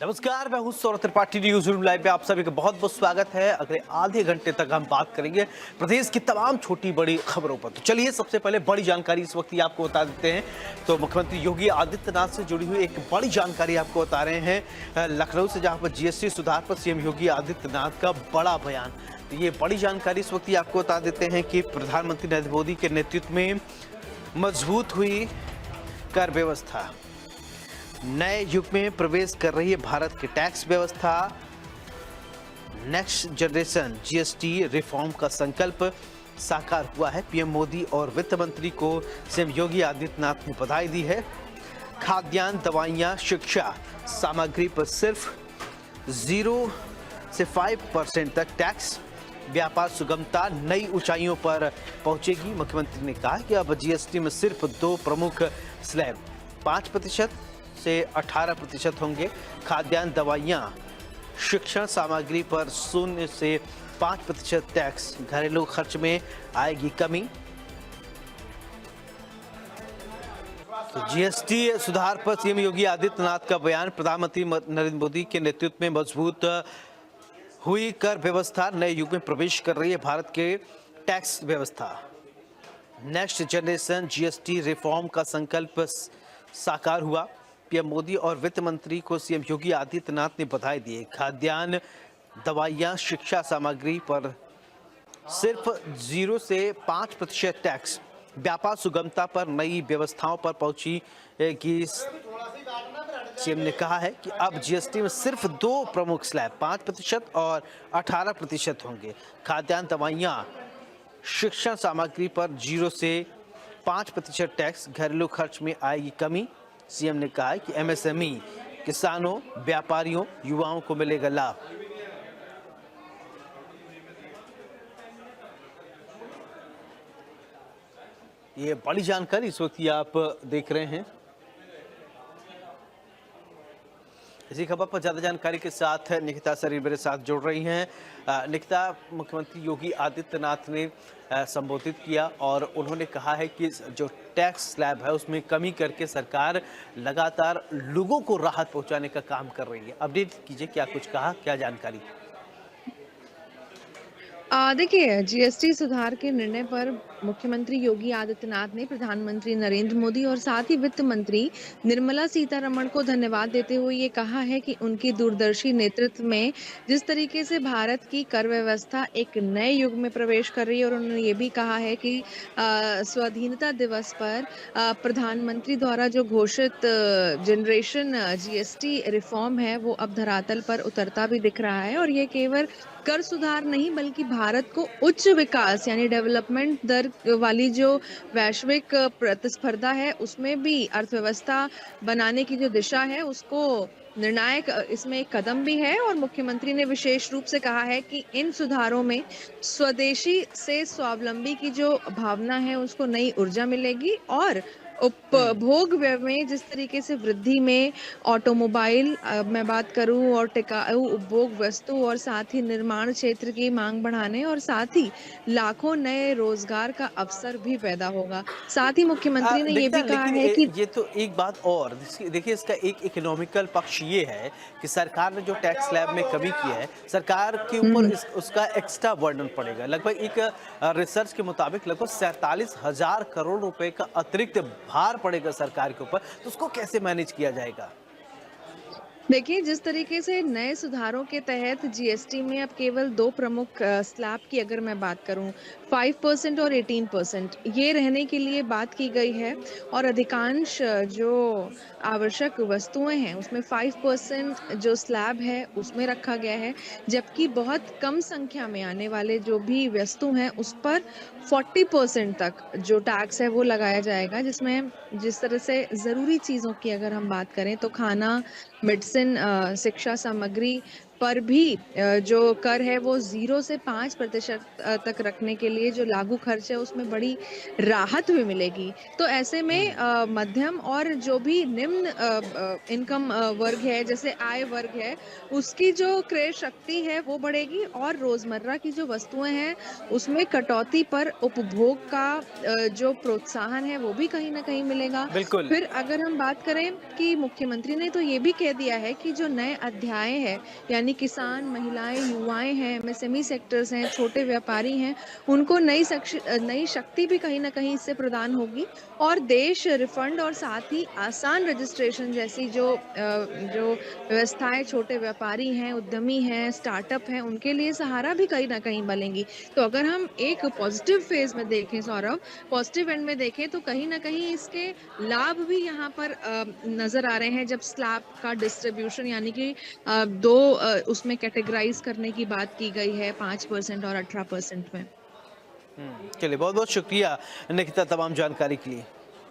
नमस्कार, मैं हूं Saurabh Tripathi. News room live में आप सभी का बहुत बहुत स्वागत है। अगले आधे घंटे तक हम बात करेंगे प्रदेश की तमाम छोटी बड़ी खबरों पर। तो चलिए सबसे पहले बड़ी जानकारी इस वक्त ही आपको बता देते हैं। तो मुख्यमंत्री योगी आदित्यनाथ से जुड़ी हुई एक बड़ी जानकारी आपको बता रहे हैं लखनऊ से, जहां पर जीएसटी सुधार पर सीएम योगी आदित्यनाथ का बड़ा बयान। तो ये बड़ी जानकारी इस वक्त ही आपको बता देते हैं कि प्रधानमंत्री नरेंद्र मोदी के नेतृत्व में मजबूत हुई कर व्यवस्था, नए युग में प्रवेश कर रही है भारत की टैक्स व्यवस्था। नेक्स्ट जनरेशन जीएसटी रिफॉर्म का संकल्प साकार हुआ है। पीएम मोदी और वित्त मंत्री को सीएम योगी आदित्यनाथ ने बधाई दी है। खाद्यान्न, दवाइयां, शिक्षा सामग्री पर सिर्फ 0 से 5% तक टैक्स। व्यापार सुगमता नई ऊंचाइयों पर पहुंचेगी। मुख्यमंत्री ने कहा कि अब जीएसटी में सिर्फ 2 प्रमुख स्लैब 5% से 18% होंगे। खाद्यान्न, दवाइयां, शिक्षण सामग्री पर 0 से 5% टैक्स। घरेलू खर्च में आएगी कमी। तो जीएसटी सुधार पर सीएम योगी आदित्यनाथ का बयान। प्रधानमंत्री नरेंद्र मोदी के नेतृत्व में मजबूत हुई कर व्यवस्था, नए युग में प्रवेश कर रही है भारत के टैक्स व्यवस्था। नेक्स्ट जनरेशन जीएसटी रिफॉर्म का संकल्प साकार हुआ। पीएम मोदी और वित्त मंत्री को सीएम योगी आदित्यनाथ ने बधाई दी। खाद्यान्न, दवाइयां, शिक्षा सामग्री पर सिर्फ 0 से 5% टैक्स। व्यापार सुगमता पर नई व्यवस्थाओं पर पहुंची कि सीएम ने कहा है कि अब जीएसटी में सिर्फ 2 प्रमुख स्लैब 5% और 18% होंगे। खाद्यान्न, दवाइयां, शिक्षण सामग्री पर 0 से 5% टैक्स। घरेलू खर्च में आएगी कमी। सीएम ने कहा है कि एमएसएमई, किसानों, व्यापारियों, युवाओं को मिलेगा लाभ। ये बड़ी जानकारी इस वक्त आप देख रहे हैं। इसी खबर पर ज्यादा जानकारी के साथ निकिता सरीर मेरे साथ जुड़ रही हैं। निकिता, मुख्यमंत्री योगी आदित्यनाथ ने संबोधित किया और उन्होंने कहा है कि जो टैक्स स्लैब है उसमें कमी करके सरकार लगातार लोगों को राहत पहुंचाने का काम कर रही है। अपडेट कीजिए, क्या कुछ कहा, क्या जानकारी? देखिए, जीएसटी सुधार के निर्णय पर मुख्यमंत्री योगी आदित्यनाथ ने प्रधानमंत्री नरेंद्र मोदी और साथ ही वित्त मंत्री निर्मला सीतारमण को धन्यवाद देते हुए ये कहा है कि उनकी दूरदर्शी नेतृत्व में जिस तरीके से भारत की कर व्यवस्था एक नए युग में प्रवेश कर रही है, और उन्होंने ये भी कहा है कि स्वाधीनता दिवस पर प्रधानमंत्री द्वारा जो घोषित जनरेशन जीएसटी रिफॉर्म है वो अब धरातल पर उतरता भी दिख रहा है। और ये केवल कर सुधार नहीं बल्कि भारत को उच्च विकास यानी डेवलपमेंट दर वाली जो वैश्विक प्रतिस्पर्धा है उसमें भी अर्थव्यवस्था बनाने की जो दिशा है उसको निर्णायक इसमें एक कदम भी है। और मुख्यमंत्री ने विशेष रूप से कहा है कि इन सुधारों में स्वदेशी से स्वावलंबी की जो भावना है उसको नई ऊर्जा मिलेगी, और उपभोग व्यय में जिस तरीके से वृद्धि में ऑटोमोबाइल मैं बात करूं और टिकाऊ उपभोग वस्तु और साथ ही निर्माण क्षेत्र की मांग बढ़ाने और साथ ही लाखों नए रोजगार का अवसर भी पैदा होगा। साथ ही मुख्यमंत्री ने ये देखता भी कहा लेकिन है कि ये तो एक बात और देखिए, इसका एक इकोनॉमिकल पक्ष ये है कि सरकार ने जो टैक्स स्लैब में कमी की है, सरकार के ऊपर उसका एक्स्ट्रा बर्डन पड़ेगा। लगभग एक रिसर्च के मुताबिक लगभग 47,000 करोड़ रुपए का अतिरिक्त भार पड़ेगा सरकार के ऊपर। तो उसको कैसे मैनेज किया जाएगा? देखिए, जिस तरीके से नए सुधारों के तहत जीएसटी में अब केवल 2 प्रमुख स्लैब की अगर मैं बात करूं, 5% और 18% ये रहने के लिए बात की गई है। और अधिकांश जो आवश्यक वस्तुएं हैं उसमें 5% जो स्लैब है उसमें रखा गया है, जबकि बहुत कम संख्या में आने वाले जो भी वस्तु हैं उस पर 40% तक जो टैक्स है वो लगाया जाएगा, जिसमें जिस तरह से ज़रूरी चीज़ों की अगर हम बात करें तो खाना, मेडिसिन, शिक्षा सामग्री, पर भी जो कर है वो 0 से 5% तक रखने के लिए जो लागू खर्च है उसमें बड़ी राहत भी मिलेगी। तो ऐसे में मध्यम और जो भी निम्न इनकम वर्ग है, जैसे आय वर्ग है, उसकी जो क्रय शक्ति है वो बढ़ेगी और रोजमर्रा की जो वस्तुएं हैं उसमें कटौती पर उपभोग का जो प्रोत्साहन है वो भी कहीं ना कहीं मिलेगा। बिल्कुल। फिर अगर हम बात करें कि मुख्यमंत्री ने तो ये भी कह दिया है कि जो नए अध्याय है, यानी किसान, महिलाएं, युवाएं हैं, एमएसएमई सेक्टर्स हैं, छोटे व्यापारी हैं, उनको नई शक्ति भी कहीं ना कहीं इससे प्रदान होगी और देश रिफंड और साथ ही आसान रजिस्ट्रेशन जैसी जो व्यवस्थाएं छोटे व्यापारी हैं, उद्यमी हैं, स्टार्टअप हैं, उनके लिए सहारा भी कहीं ना कहीं बनेंगी। तो अगर हम एक पॉजिटिव फेज में देखें सौरभ, पॉजिटिव एंड में देखें तो कहीं ना कहीं इसके लाभ भी यहाँ पर नजर आ रहे हैं जब स्लैब का डिस्ट्रीब्यूशन यानी कि दो उसमें कैटेगराइज करने की बात की गई है 5% और 18% में। चलिए, बहुत बहुत शुक्रिया निकिता तमाम जानकारी के लिए।